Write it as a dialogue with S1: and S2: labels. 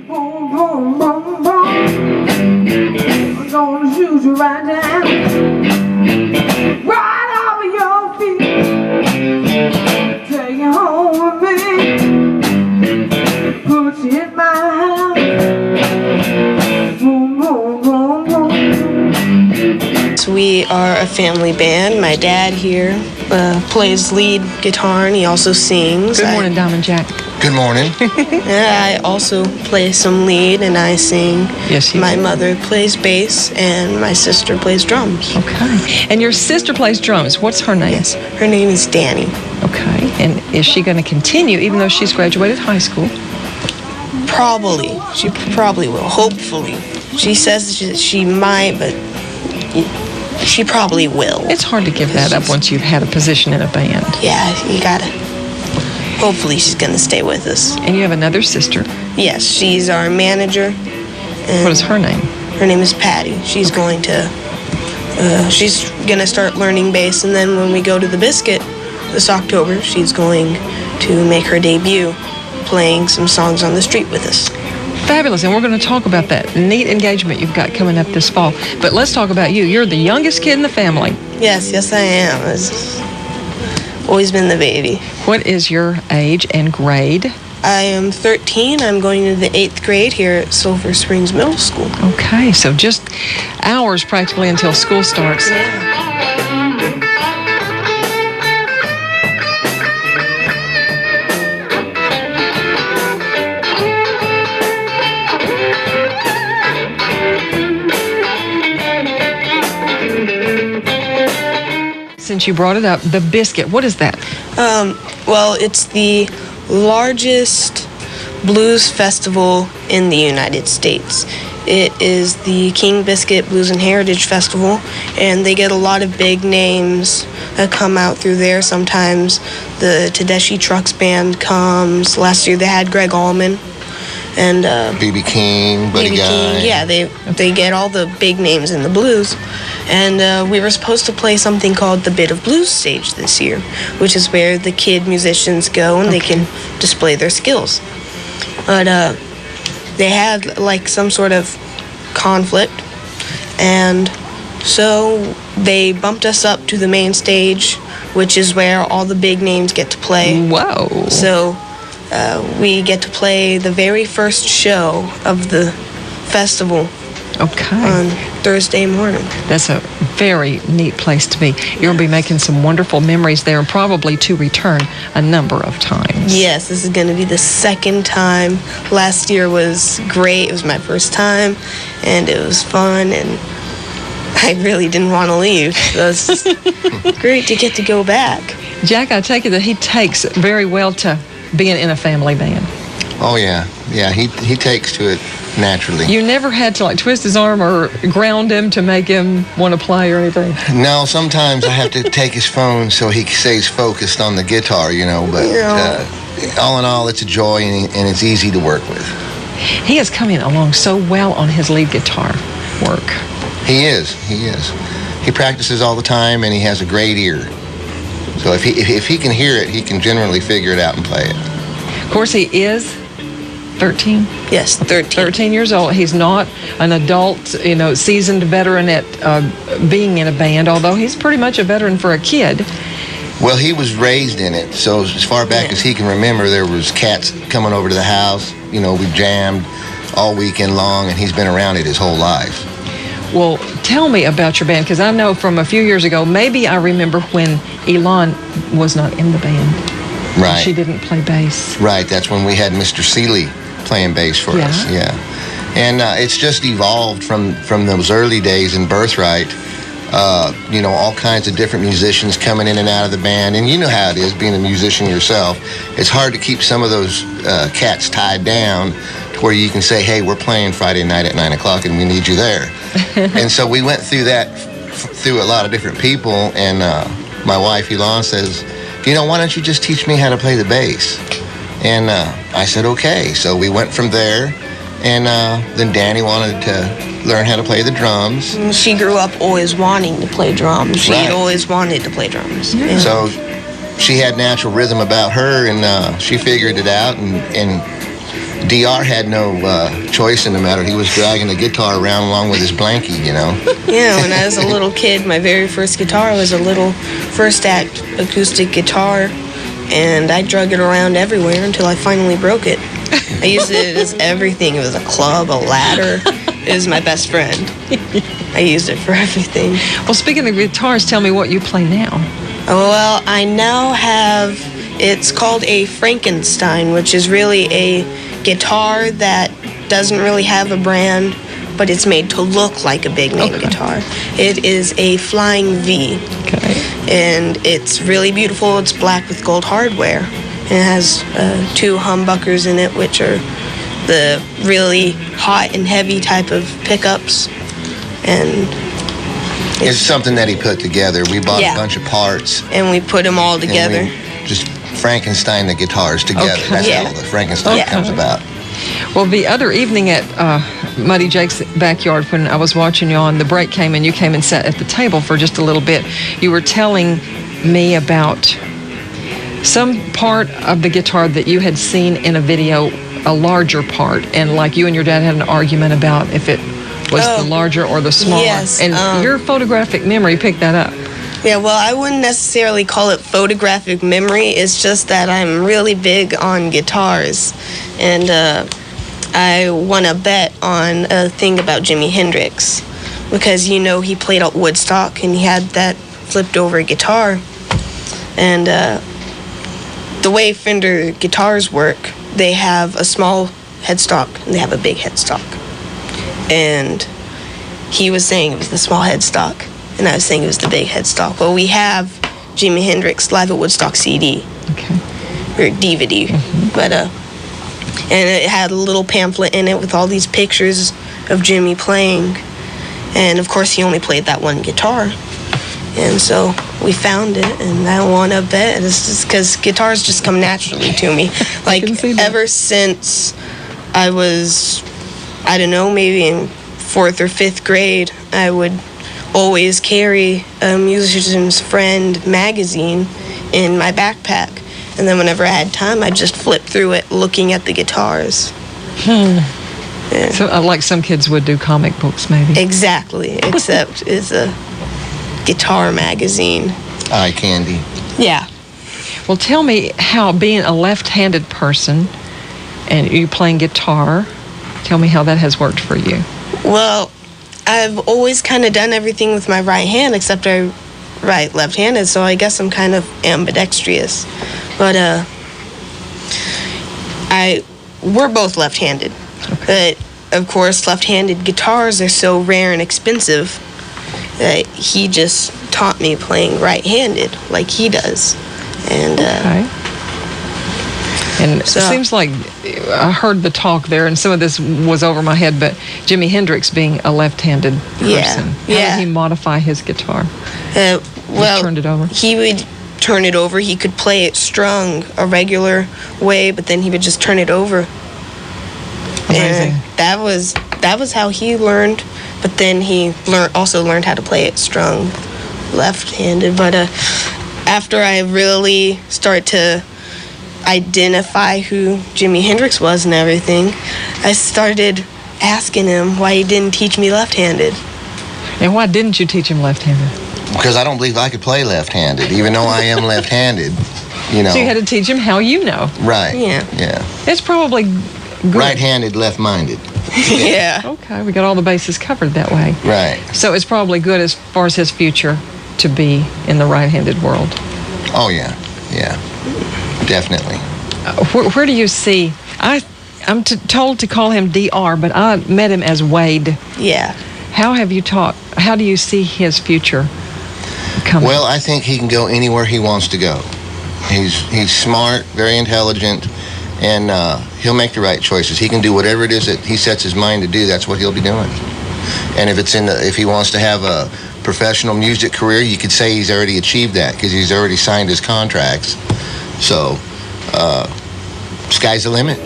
S1: Boom, boom, boom, boom. I'm gonna shoot you right down, right over your feet. Take you home with me. Put you in my house. Boom, boom, boom, boom.
S2: So we are a family band. My dad here plays lead guitar and he also sings.
S3: Good morning, Diamond Jack.
S4: Good morning.
S2: I also play some lead and I sing.
S3: Yes, you
S2: My
S3: do.
S2: mother plays bass and my sister plays drums.
S3: Okay. And your sister plays drums. What's her name?
S2: Yes, her name is Danny.
S3: Okay. And is she going to continue even though she's graduated high school?
S2: Probably. She probably will. Hopefully. She says she might, but she probably will.
S3: It's hard to give that up once you've had a position in a band.
S2: Yeah, you gotta. Hopefully she's gonna stay with us.
S3: And you have another sister.
S2: Yes, she's our manager.
S3: What is her name?
S2: Her name is Patty. She's going to. She's gonna start learning bass, and then when we go to the Biscuit this October, she's going to make her debut, playing some songs on the street with us.
S3: Fabulous. And we're going to talk about that neat engagement you've got coming up this fall. But let's talk about you. You're the youngest kid in the family.
S2: Yes, I am. It's always been the baby.
S3: What is your age and grade?
S2: I am 13. I'm going to the 8th grade here at Sulphur Springs Middle School.
S3: Okay, so just hours practically until school starts. Since you brought it up, the Biscuit, what is that?
S2: Well, it's the largest blues festival in the United States. It is the King Biscuit Blues and Heritage Festival, and they get a lot of big names that come out through there. Sometimes the Tedeschi Trucks Band comes. Last year they had Greg Allman and
S4: B.B. King, Buddy
S2: B.B.
S4: Guy.
S2: King. Yeah, they get all the big names in the blues. And we were supposed to play something called the Bit of Blues stage this year, which is where the kid musicians go and they can display their skills. But they had like some sort of conflict, and so they bumped us up to the main stage, which is where all the big names get to play.
S3: Whoa.
S2: So we get to play the very first show of the festival
S3: Okay.
S2: on Thursday morning.
S3: That's a very neat place to be. You're going to be making some wonderful memories there and probably to return a number of times.
S2: Yes, this is going to be the second time. Last year was great. It was my first time, and it was fun, and I really didn't want to leave. It was great to get to go back.
S3: Jack, I take it that he takes very well to being in a family band.
S4: Oh, yeah. Yeah, he takes to it naturally.
S3: You never had to like twist his arm or ground him to make him want to play or anything?
S4: No, sometimes I have to take his phone so he stays focused on the guitar, but all in all, it's a joy and it's easy to work with.
S3: He is coming along so well on his lead guitar work.
S4: He is. He practices all the time and he has a great ear. So if he can hear it, he can generally figure it out and play it.
S3: Of course, he is 13?
S2: Yes, 13.
S3: 13 years old. He's not an adult, seasoned veteran at being in a band, although he's pretty much a veteran for a kid.
S4: Well, he was raised in it, so as far back as he can remember, there was cats coming over to the house. We jammed all weekend long, and he's been around it his whole life.
S3: Well, tell me about your band, because I know from a few years ago, maybe I remember when Elon was not in the band.
S4: Right.
S3: She didn't play bass.
S4: Right, that's when we had Mr. Seeley playing bass for us, yeah. And it's just evolved from those early days in Birthright. All kinds of different musicians coming in and out of the band. And you know how it is, being a musician yourself. It's hard to keep some of those cats tied down to where you can say, hey, we're playing Friday night at 9 o'clock and we need you there. And so we went through that, through a lot of different people. And my wife, Elon, says, why don't you just teach me how to play the bass? And I said, okay. So we went from there. And then Danny wanted to learn how to play the drums.
S2: She grew up always wanting to play drums. She
S4: Right.
S2: always wanted to play drums.
S3: Yeah.
S4: So she had natural rhythm about her, and she figured it out. And DR had no choice in the matter. He was dragging the guitar around along with his blankie, you know.
S2: Yeah, when I was a little kid, my very first guitar was a little first act acoustic guitar, and I drug it around everywhere until I finally broke it. I used it as everything. It was a club, a ladder. It was my best friend. I used it for everything.
S3: Well, speaking of guitars, tell me what you play now.
S2: Well, I now have, it's called a Frankenstein, which is really a guitar that doesn't really have a brand, but it's made to look like a big name guitar. It is a Flying V.
S3: Okay.
S2: And it's really beautiful. It's black with gold hardware. And it has 2 humbuckers in it, which are the really hot and heavy type of pickups. And
S4: it's something that he put together. We bought a bunch of parts.
S2: And we put them all together.
S4: And we just Frankenstein the guitars together.
S3: Okay.
S4: That's how the Frankenstein comes about.
S3: Well, the other evening at Muddy Jake's backyard, when I was watching you on, the break came and you came and sat at the table for just a little bit. You were telling me about some part of the guitar that you had seen in a video, a larger part, and like you and your dad had an argument about if it was the larger or the smaller.
S2: Yes,
S3: and your photographic memory picked that up.
S2: Yeah, well, I wouldn't necessarily call it photographic memory. It's just that I'm really big on guitars. And I won a bet on a thing about Jimi Hendrix. Because, you know, he played at Woodstock and he had that flipped over guitar. And the way Fender guitars work, they have a small headstock and they have a big headstock. And he was saying it was the small headstock, and I was saying it was the big headstock. Well, we have Jimi Hendrix Live at Woodstock CD, or DVD, but and it had a little pamphlet in it with all these pictures of Jimmy playing, and of course he only played that one guitar, and so we found it, and I won a bet. It's just because guitars just come naturally to me, like ever since I was, I don't know, maybe in 4th or 5th grade, I would always carry a Musician's Friend magazine in my backpack. And then whenever I had time, I'd just flip through it looking at the guitars. Yeah.
S3: So, like some kids would do comic books, maybe.
S2: Exactly, except it's a guitar magazine.
S4: Eye candy.
S2: Yeah.
S3: Well, tell me how being a left-handed person and you playing guitar, tell me how that has worked for you.
S2: Well, I've always kind of done everything with my right hand, except I write left-handed, so I guess I'm kind of ambidextrous. But we're both left-handed. But of course, left-handed guitars are so rare and expensive that he just taught me playing right-handed, like he does. And
S3: and it seems like I heard the talk there, and some of this was over my head, but Jimi Hendrix being a left-handed person, how did he modify his guitar?
S2: Well,
S3: turned it over?
S2: He would turn it over. He could play it strung a regular way, but then he would just turn it over.
S3: Amazing.
S2: And that was how he learned, but then he also learned how to play it strung left-handed. But after I really start to identify who Jimi Hendrix was and everything, I started asking him why he didn't teach me left-handed.
S3: And why didn't you teach him left-handed?
S4: Because I don't believe I could play left-handed, even though I am left-handed, you know.
S3: So you had to teach him how you know.
S4: Right.
S2: Yeah.
S3: It's probably good.
S4: Right-handed, left-minded.
S2: Yeah.
S3: Okay, we got all the bases covered that way.
S4: Right.
S3: So it's probably good as far as his future to be in the right-handed world.
S4: Oh, yeah. Definitely.
S3: Where do you see, I'm told to call him DR, but I met him as Wade.
S2: Yeah.
S3: How do you see his future coming?
S4: Well, I think he can go anywhere he wants to go. He's smart, very intelligent, and he'll make the right choices. He can do whatever it is that he sets his mind to do. That's what he'll be doing. And if he wants to have a professional music career, you could say he's already achieved that because he's already signed his contracts. So, sky's the limit.